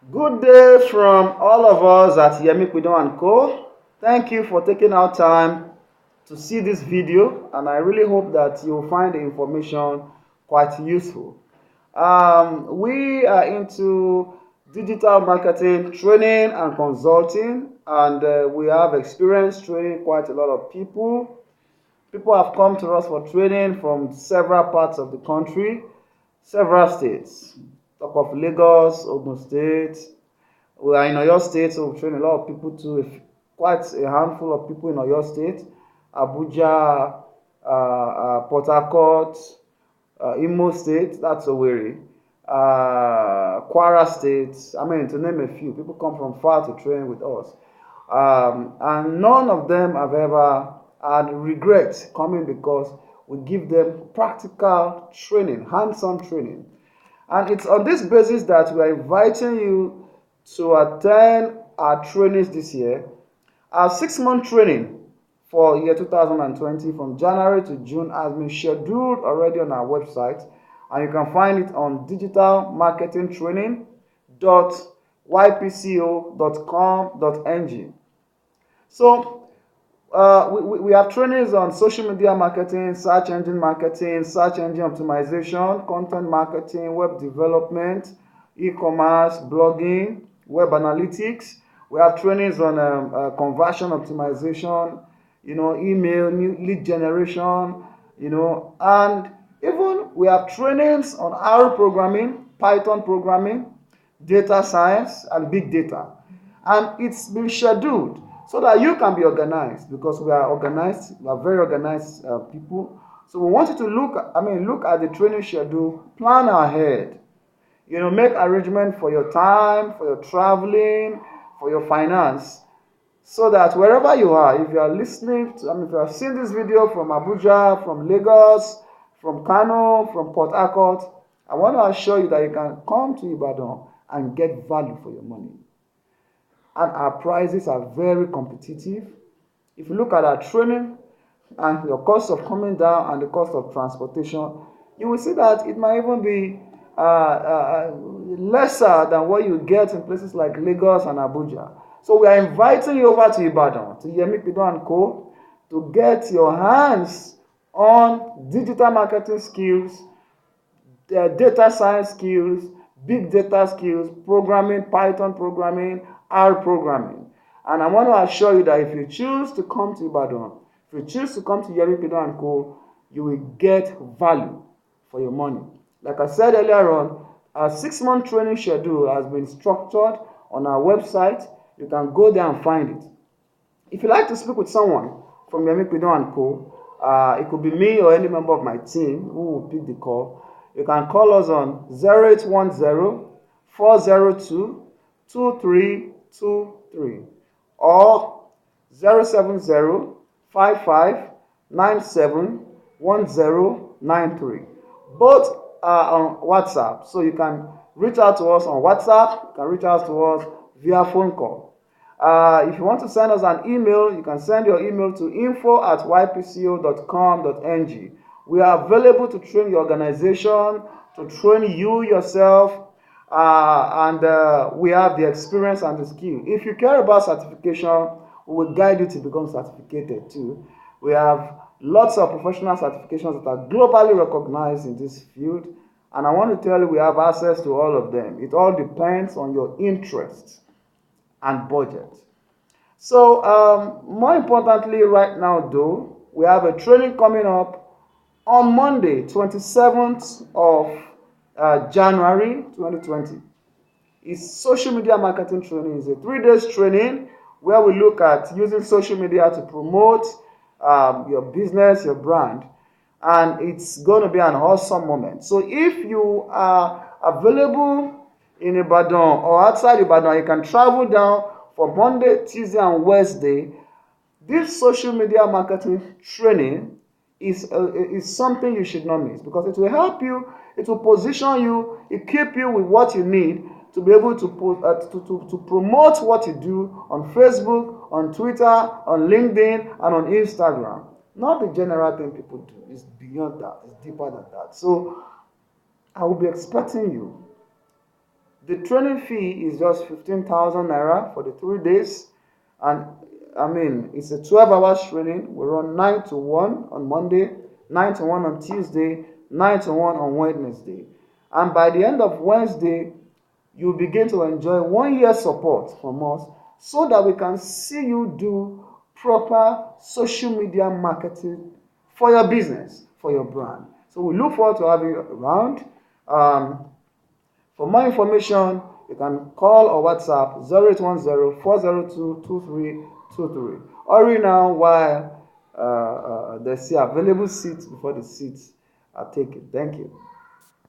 Good day from all of us at Yemi Kwido and Co. Thank you for taking our time to see this video, and I really hope that you'll find the information quite useful. We are into digital marketing training and consulting, and we have experience training quite a lot of people. People have come to us for training from several parts of the country, several states. Talk of Lagos, Ogun State. We are in Oyo State, so we train a lot of people too. Quite a handful of people in Oyo State, Abuja, Port Harcourt, Imo State, that's Owerri, Kwara State. I mean, to name a few, people come from far to train with us. And none of them have ever had regret coming because we give them practical training, hands-on training. And it's on this basis that we are inviting you to attend our trainings this year. Our 6-month training for year 2020 from January to June has been scheduled already on our website, and you can find it on digitalmarketingtraining.ypco.com.ng. So we have trainings on social media marketing, search engine marketing, search engine optimization, content marketing, web development, e-commerce, blogging, web analytics. We have trainings on conversion optimization, email, lead generation, and even we have trainings on R programming, Python programming, data science, and big data. And it's been scheduled so that you can be organized, because we are organized, we are very organized people. So we want you to look at the training schedule, plan ahead, make arrangement for your time, for your traveling, for your finance, so that wherever you are, if you are listening to, if you have seen this video from Abuja, from Lagos, from Kano, from Port Harcourt, I want to assure you that you can come to Ibadan and get value for your money. And our prices are very competitive. If you look at our training and your cost of coming down and the cost of transportation, you will see that it might even be lesser than what you get in places like Lagos and Abuja. So we are inviting you over to Ibadan, to Yemi Kwido and Co, to get your hands on digital marketing skills, data science skills, big data skills, programming, Python programming, R programming. And I want to assure you that if you choose to come to Ibadan, if you choose to come to Yemi Kwido and Co, you will get value for your money. Like I said earlier on, our 6-month training schedule has been structured on our website. You can go there and find it. If you like to speak with someone from Yemi Kwido and Co, it could be me or any member of my team who will pick the call. You can call us on 0810 402 2323 or 070 55 97 1093. Both are on WhatsApp, so you can reach out to us on WhatsApp, you can reach out to us via phone call. If you want to send us an email, you can send your email to info@ypco.com.ng. We are available to train your organization, to train you yourself, and we have the experience and the skill. If you care about certification, we will guide you to become certificated too. We have lots of professional certifications that are globally recognized in this field, and I want to tell you we have access to all of them. It all depends on your interests and budget. So more importantly right now though, we have a training coming up on Monday, 27th of January 2020. It's social media marketing training. It's a 3-day training where we look at using social media to promote your business, your brand. And it's going to be an awesome moment. So if you are available in Ibadan or outside Ibadan, you can travel down for Monday, Tuesday, and Wednesday. This social media marketing training is something you should not miss, because it will help you, it will position you, it keep you with what you need to be able to promote what you do on Facebook, on Twitter, on LinkedIn, and on Instagram. Not the general thing people do. It's beyond that. It's deeper than that. So I will be expecting you The training fee is just 15,000 naira for the 3 days. And I mean, it's a 12 hours training. We run 9 to 1 on Monday, 9 to 1 on Tuesday, 9 to 1 on Wednesday. And by the end of Wednesday, you begin to enjoy 1 year support from us so that we can see you do proper social media marketing for your business, for your brand. So we look forward to having you around. For more information, you can call or WhatsApp 0810 402 2323. Hurry now while there's still available seats before the seats are taken. Thank you.